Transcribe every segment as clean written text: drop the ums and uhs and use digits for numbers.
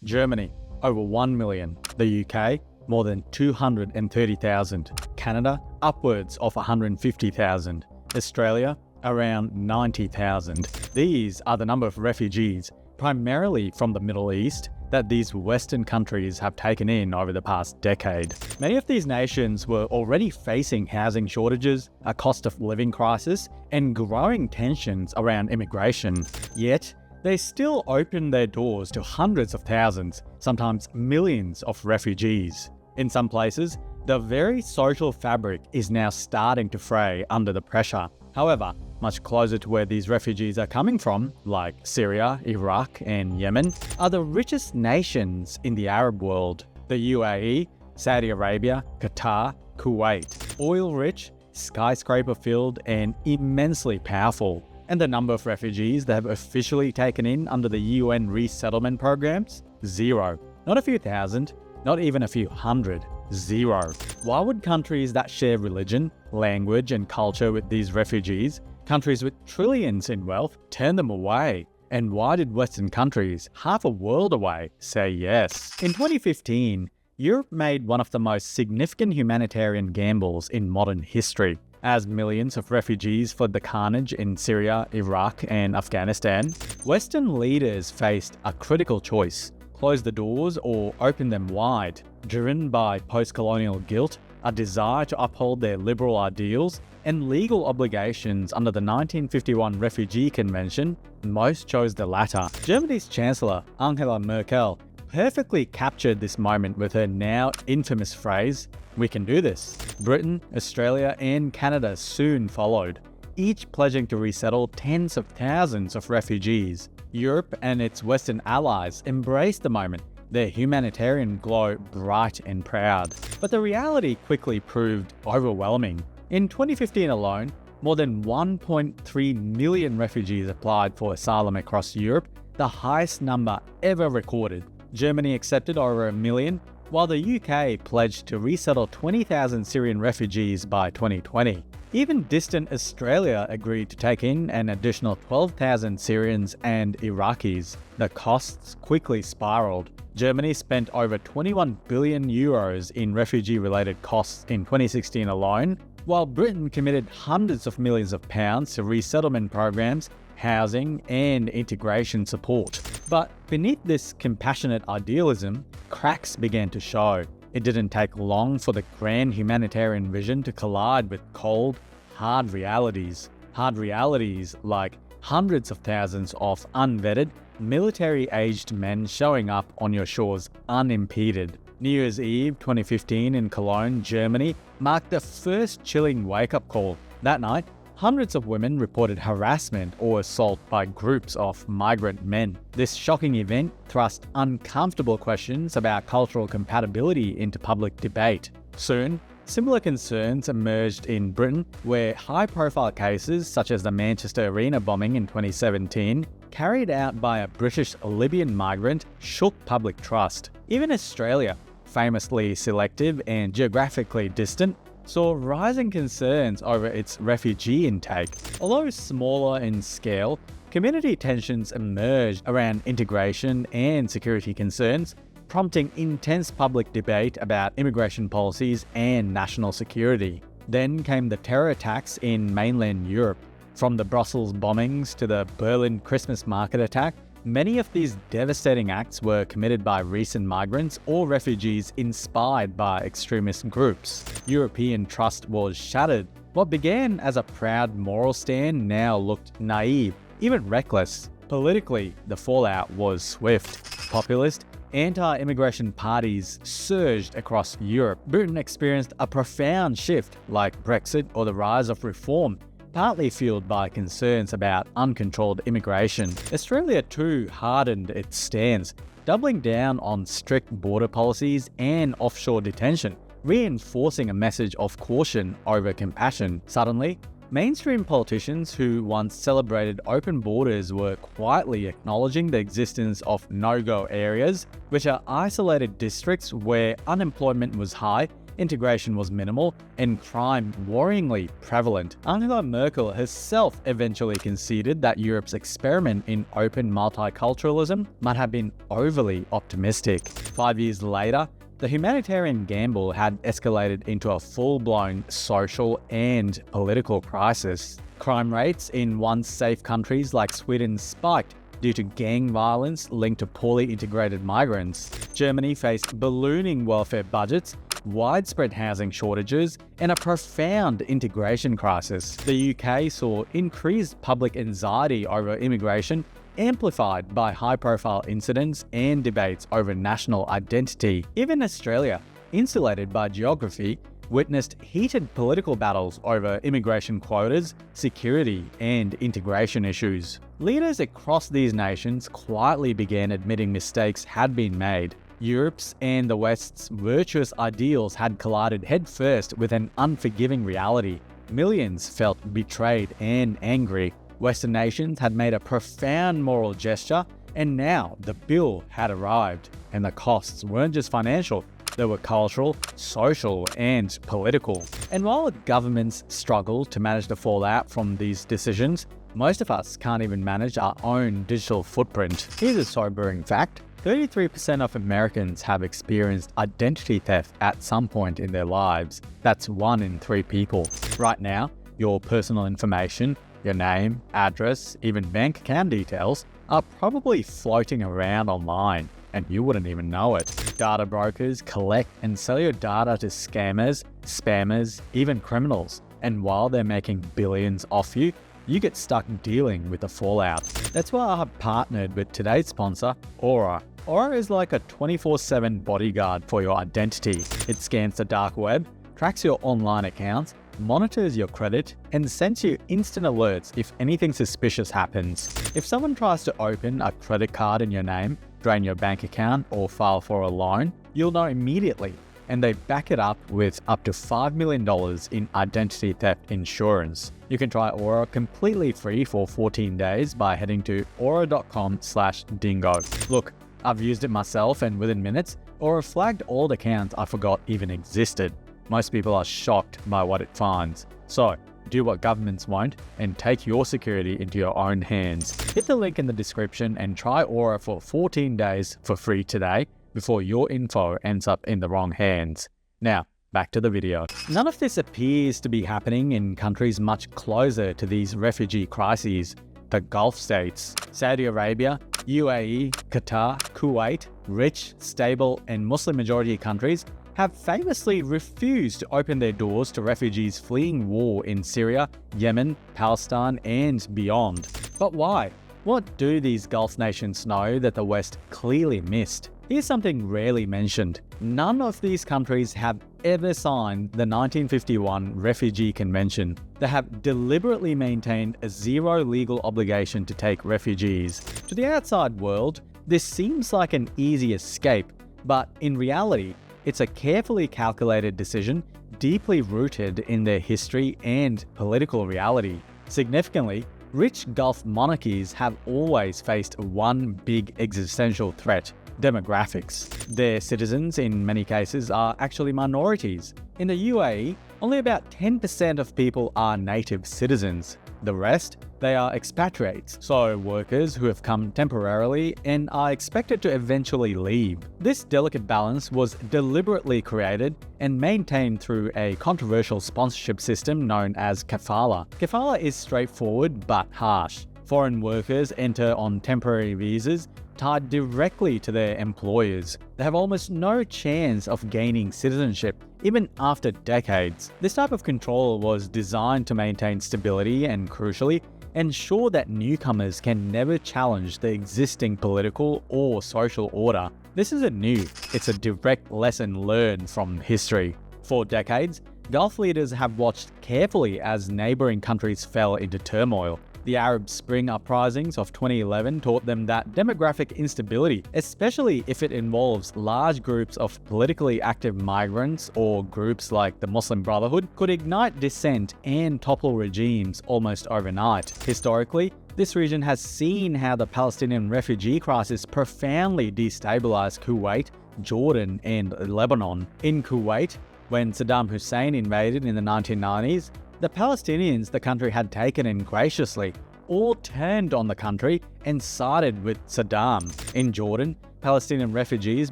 Germany, over 1 million. The UK, more than 230,000. Canada, upwards of 150,000. Australia, around 90,000. These are the number of refugees, primarily from the Middle East, that these Western countries have taken in over the past decade. Many of these nations were already facing housing shortages, a cost of living crisis, and growing tensions around immigration. Yet, they still open their doors to hundreds of thousands, sometimes millions of refugees. In some places, the very social fabric is now starting to fray under the pressure. However, much closer to where these refugees are coming from, like Syria, Iraq, and Yemen, are the richest nations in the Arab world: the UAE, Saudi Arabia, Qatar, Kuwait. Oil-rich, skyscraper-filled, and immensely powerful. And the number of refugees they have officially taken in under the UN resettlement programs? Zero. Not a few thousand, not even a few hundred. Zero. Why would countries that share religion, language, and culture with these refugees, countries with trillions in wealth, turn them away? And why did Western countries, half a world away, say yes? In 2015, Europe made one of the most significant humanitarian gambles in modern history. As millions of refugees fled the carnage in Syria, Iraq, and Afghanistan, Western leaders faced a critical choice: close the doors or open them wide. Driven by post-colonial guilt, a desire to uphold their liberal ideals, and legal obligations under the 1951 Refugee Convention, most chose the latter. Germany's Chancellor, Angela Merkel, perfectly captured this moment with her now infamous phrase, "We can do this." Britain, Australia, and Canada soon followed, each pledging to resettle tens of thousands of refugees. Europe and its Western allies embraced the moment, their humanitarian glow bright and proud. But the reality quickly proved overwhelming. In 2015 alone, more than 1.3 million refugees applied for asylum across Europe, the highest number ever recorded. Germany accepted over 1 million, while the UK pledged to resettle 20,000 Syrian refugees by 2020. Even distant Australia agreed to take in an additional 12,000 Syrians and Iraqis. The costs quickly spiraled. Germany spent over 21 billion euros in refugee-related costs in 2016 alone, while Britain committed hundreds of millions of pounds to resettlement programs, housing, and integration support. But beneath this compassionate idealism, cracks began to show. It didn't take long for the grand humanitarian vision to collide with cold, hard realities. Hard realities like hundreds of thousands of unvetted, military-aged men showing up on your shores unimpeded. New Year's Eve 2015 in Cologne, Germany, marked the first chilling wake-up call. That night, hundreds of women reported harassment or assault by groups of migrant men. This shocking event thrust uncomfortable questions about cultural compatibility into public debate. Soon, similar concerns emerged in Britain, where high-profile cases such as the Manchester Arena bombing in 2017, carried out by a British Libyan migrant, shook public trust. Even Australia, famously selective and geographically distant, saw rising concerns over its refugee intake. Although smaller in scale, community tensions emerged around integration and security concerns, prompting intense public debate about immigration policies and national security. Then came the terror attacks in mainland Europe. From the Brussels bombings to the Berlin Christmas market attack, many of these devastating acts were committed by recent migrants or refugees inspired by extremist groups. European trust was shattered. What began as a proud moral stand now looked naive, even reckless. Politically, the fallout was swift. Populist, anti-immigration parties surged across Europe. Britain experienced a profound shift, like Brexit or the rise of reform, partly fueled by concerns about uncontrolled immigration. Australia too hardened its stance, doubling down on strict border policies and offshore detention, reinforcing a message of caution over compassion. Suddenly, mainstream politicians who once celebrated open borders were quietly acknowledging the existence of no-go areas, which are isolated districts where unemployment was high integration was minimal, and crime worryingly prevalent. Angela Merkel herself eventually conceded that Europe's experiment in open multiculturalism might have been overly optimistic. 5 years later, the humanitarian gamble had escalated into a full-blown social and political crisis. Crime rates in once safe countries like Sweden spiked due to gang violence linked to poorly integrated migrants. Germany faced ballooning welfare budgets, widespread housing shortages, and a profound integration crisis. The UK saw increased public anxiety over immigration, amplified by high-profile incidents and debates over national identity. Even Australia, insulated by geography, witnessed heated political battles over immigration quotas, security, and integration issues. Leaders across these nations quietly began admitting mistakes had been made. Europe's and the West's virtuous ideals had collided headfirst with an unforgiving reality. Millions felt betrayed and angry. Western nations had made a profound moral gesture, and now the bill had arrived. And the costs weren't just financial, they were cultural, social, and political. And while governments struggle to manage the fallout from these decisions, most of us can't even manage our own digital footprint. Here's a sobering fact. 33% of Americans have experienced identity theft at some point in their lives. That's 1 in 3 people. Right now, your personal information, your name, address, even bank account details are probably floating around online, and you wouldn't even know it. Data brokers collect and sell your data to scammers, spammers, even criminals. And while they're making billions off you, you get stuck dealing with the fallout. That's why I have partnered with today's sponsor, Aura. Aura is like a 24/7 bodyguard for your identity. It scans the dark web, tracks your online accounts, monitors your credit, and sends you instant alerts if anything suspicious happens. If someone tries to open a credit card in your name, drain your bank account, or file for a loan, you'll know immediately, and they back it up with up to $5 million in identity theft insurance. You can try Aura completely free for 14 days by heading to aura.com/dingo. Look, I've used it myself, and within minutes, Aura flagged old accounts I forgot even existed. Most people are shocked by what it finds. So, do what governments won't and take your security into your own hands. Hit the link in the description and try Aura for 14 days for free today before your info ends up in the wrong hands. Now, back to the video. None of this appears to be happening in countries much closer to these refugee crises. The Gulf states, Saudi Arabia, UAE, Qatar, Kuwait, rich, stable, and Muslim-majority countries have famously refused to open their doors to refugees fleeing war in Syria, Yemen, Palestine, and beyond. But why? What do these Gulf nations know that the West clearly missed? Here's something rarely mentioned. None of these countries have ever signed the 1951 Refugee Convention. They have deliberately maintained a zero legal obligation to take refugees. To the outside world, this seems like an easy escape, but in reality, it's a carefully calculated decision, deeply rooted in their history and political reality. Significantly, rich Gulf monarchies have always faced one big existential threat: demographics. Their citizens, in many cases, are actually minorities. In the UAE, only about 10% of people are native citizens. The rest, they are expatriates, so workers who have come temporarily and are expected to eventually leave. This delicate balance was deliberately created and maintained through a controversial sponsorship system known as kafala. Kafala is straightforward but harsh. Foreign workers enter on temporary visas tied directly to their employers. They have almost no chance of gaining citizenship, even after decades. This type of control was designed to maintain stability and, crucially, ensure that newcomers can never challenge the existing political or social order. This isn't new, it's a direct lesson learned from history. For decades, Gulf leaders have watched carefully as neighboring countries fell into turmoil. The Arab Spring uprisings of 2011 taught them that demographic instability, especially if it involves large groups of politically active migrants or groups like the Muslim Brotherhood, could ignite dissent and topple regimes almost overnight. Historically, this region has seen how the Palestinian refugee crisis profoundly destabilized Kuwait, Jordan, and Lebanon. In Kuwait, When Saddam Hussein invaded in the 1990s, the Palestinians the country had taken in graciously all turned on the country and sided with Saddam. In Jordan, Palestinian refugees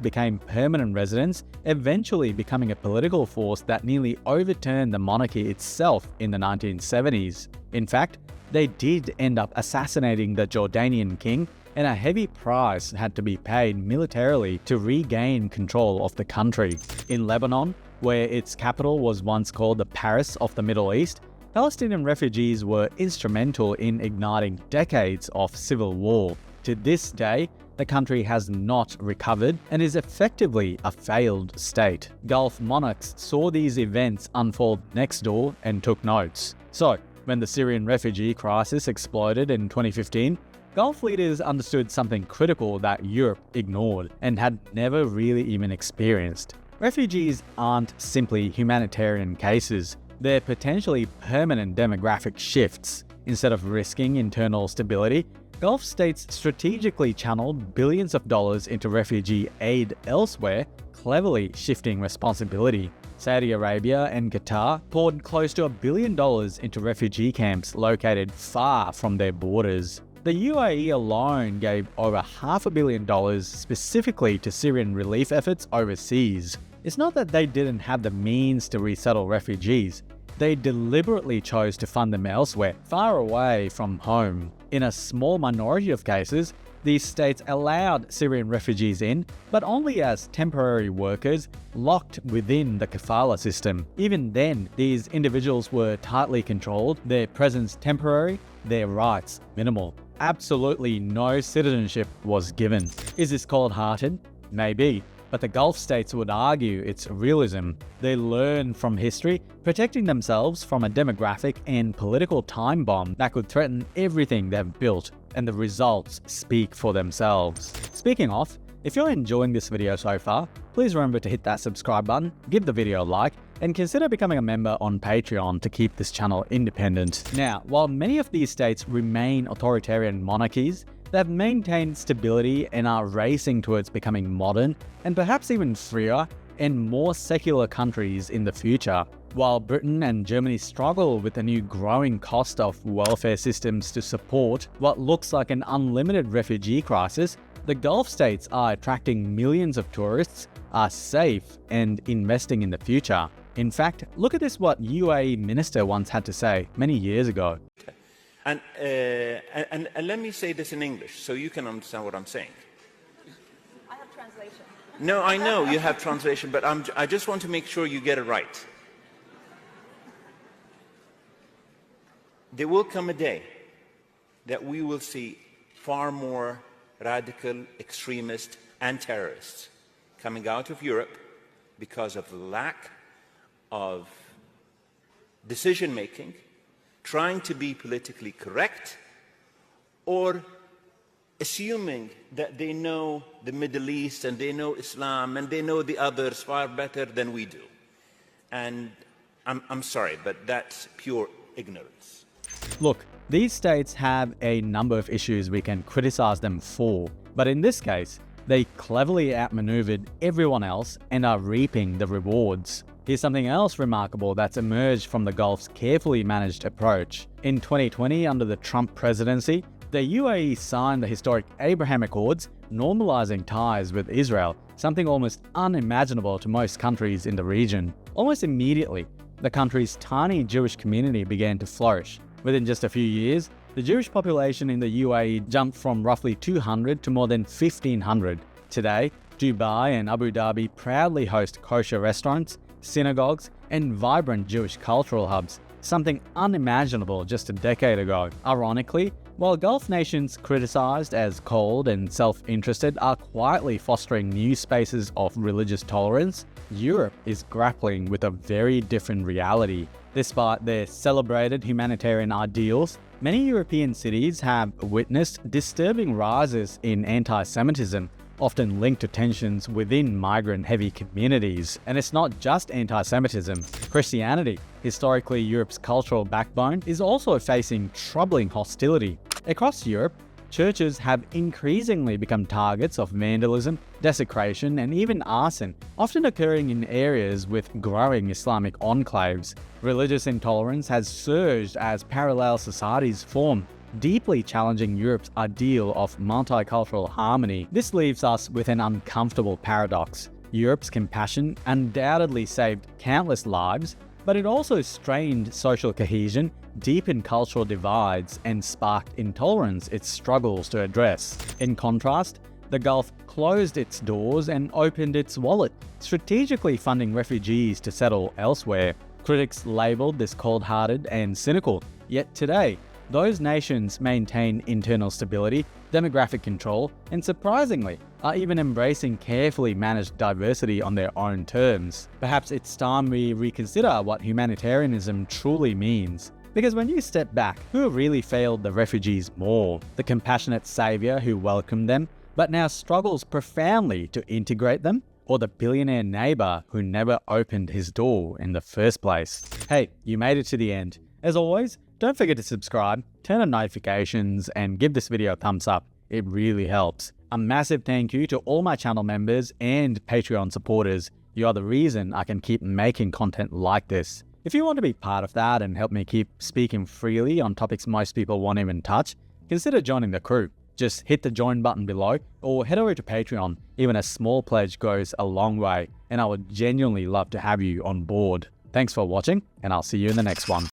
became permanent residents, eventually becoming a political force that nearly overturned the monarchy itself in the 1970s. In fact, they did end up assassinating the Jordanian king, and a heavy price had to be paid militarily to regain control of the country. In Lebanon, where its capital was once called the Paris of the Middle East, Palestinian refugees were instrumental in igniting decades of civil war. To this day, the country has not recovered and is effectively a failed state. Gulf monarchs saw these events unfold next door and took notes. So, when the Syrian refugee crisis exploded in 2015, Gulf leaders understood something critical that Europe ignored and had never really even experienced. Refugees aren't simply humanitarian cases, they're potentially permanent demographic shifts. Instead of risking internal stability, Gulf states strategically channeled billions of dollars into refugee aid elsewhere, cleverly shifting responsibility. Saudi Arabia and Qatar poured close to $1 billion into refugee camps located far from their borders. The UAE alone gave over $500 million specifically to Syrian relief efforts overseas. It's not that they didn't have the means to resettle refugees. They deliberately chose to fund them elsewhere, far away from home. In a small minority of cases, these states allowed Syrian refugees in, but only as temporary workers locked within the kafala system. Even then, these individuals were tightly controlled, their presence temporary, their rights minimal. Absolutely no citizenship was given. Is this cold-hearted? Maybe. But the Gulf states would argue it's realism. They learn from history, protecting themselves from a demographic and political time bomb that could threaten everything they've built, and the results speak for themselves. Speaking of, if you're enjoying this video so far, please remember to hit that subscribe button, give the video a like, and consider becoming a member on Patreon to keep this channel independent. Now, while many of these states remain authoritarian monarchies, they've maintained stability and are racing towards becoming modern and perhaps even freer and more secular countries in the future. While Britain and Germany struggle with the new growing cost of welfare systems to support what looks like an unlimited refugee crisis, the Gulf states are attracting millions of tourists, are safe, and investing in the future. In fact, look at this what UAE minister once had to say many years ago. And let me say this in English so you can understand what I'm saying. I have translation. No, I know you have translation, but I just want to make sure you get it right. There will come a day that we will see far more radical extremists and terrorists coming out of Europe because of the lack of decision-making, trying to be politically correct, or assuming that they know the Middle East and they know Islam and they know the others far better than we do. And I'm sorry, but that's pure ignorance. Look, these states have a number of issues we can criticize them for, but in this case, they cleverly outmaneuvered everyone else and are reaping the rewards. Here's something else remarkable that's emerged from the Gulf's carefully managed approach. In 2020, under the Trump presidency, the UAE signed the historic Abraham Accords, normalizing ties with Israel, something almost unimaginable to most countries in the region. Almost immediately, the country's tiny Jewish community began to flourish. Within just a few years, the Jewish population in the UAE jumped from roughly 200 to more than 1,500. Today, Dubai and Abu Dhabi proudly host kosher restaurants, synagogues, and vibrant Jewish cultural hubs, something unimaginable just a decade ago. Ironically, while Gulf nations criticized as cold and self-interested are quietly fostering new spaces of religious tolerance, Europe is grappling with a very different reality. Despite their celebrated humanitarian ideals, many European cities have witnessed disturbing rises in anti-Semitism, often linked to tensions within migrant-heavy communities. And it's not just anti-Semitism. Christianity, historically Europe's cultural backbone, is also facing troubling hostility. Across Europe, churches have increasingly become targets of vandalism, desecration, and even arson, often occurring in areas with growing Islamic enclaves. Religious intolerance has surged as parallel societies form, deeply challenging Europe's ideal of multicultural harmony. This leaves us with an uncomfortable paradox. Europe's compassion undoubtedly saved countless lives, but it also strained social cohesion, deepened cultural divides, and sparked intolerance it struggles to address. In contrast, the Gulf closed its doors and opened its wallet, strategically funding refugees to settle elsewhere. Critics labelled this cold-hearted and cynical, yet today, those nations maintain internal stability, demographic control, and surprisingly, are even embracing carefully managed diversity on their own terms. Perhaps it's time we reconsider what humanitarianism truly means. Because when you step back, who really failed the refugees more? The compassionate saviour who welcomed them, but now struggles profoundly to integrate them? Or the billionaire neighbour who never opened his door in the first place? Hey, you made it to the end. As always, don't forget to subscribe, turn on notifications, and give this video a thumbs up. It really helps. A massive thank you to all my channel members and Patreon supporters. You are the reason I can keep making content like this. If you want to be part of that and help me keep speaking freely on topics most people won't even touch, consider joining the crew. Just hit the join button below or head over to Patreon. Even a small pledge goes a long way, and I would genuinely love to have you on board. Thanks for watching, and I'll see you in the next one.